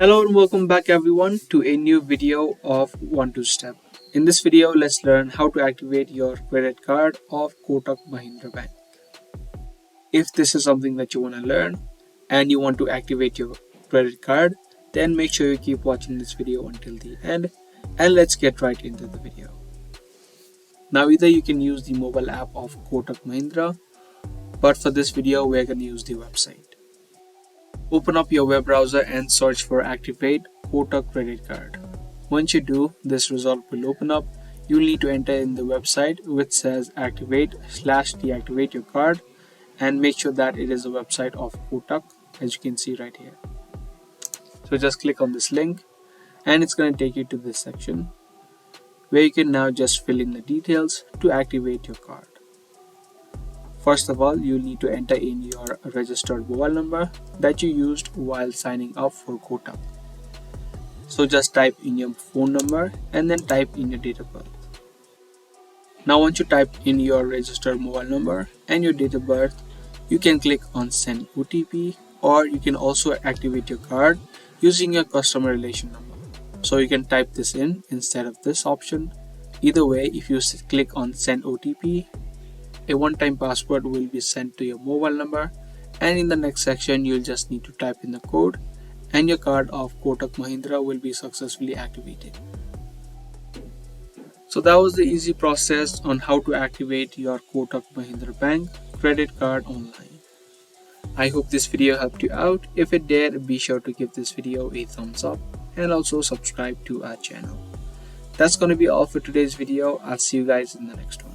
Hello and welcome back everyone to a new video of One Two Step. In this video, let's learn how to activate your credit card of Kotak Mahindra Bank. If this is something that you want to learn and you want to activate your credit card, then make sure you keep watching this video until the end and let's get right into the video. Now either you can use the mobile app of Kotak Mahindra, but for this video we're going to use the website. Open up your web browser and search for Activate Kotak Credit Card. Once you do, this result will open up. You'll need to enter in the website which says activate/deactivate your card and make sure that it is a website of Kotak, as you can see right here. So just click on this link and it's going to take you to this section where you can now just fill in the details to activate your card. First of all, you'll need to enter in your registered mobile number that you used while signing up for Kotak. So just type in your phone number and then type in your date of birth. Now once you type in your registered mobile number and your date of birth, you can click on send OTP, or you can also activate your card using your customer relation number. So you can type this in instead of this option. Either way, if you click on send OTP, a one-time password will be sent to your mobile number, and in the next section you'll just need to type in the code and your card of Kotak Mahindra will be successfully activated. So that was the easy process on how to activate your Kotak Mahindra Bank credit card online. I hope this video helped you out. If it did, be sure to give this video a thumbs up and also subscribe to our channel. That's going to be all for today's video. I'll see you guys in the next one.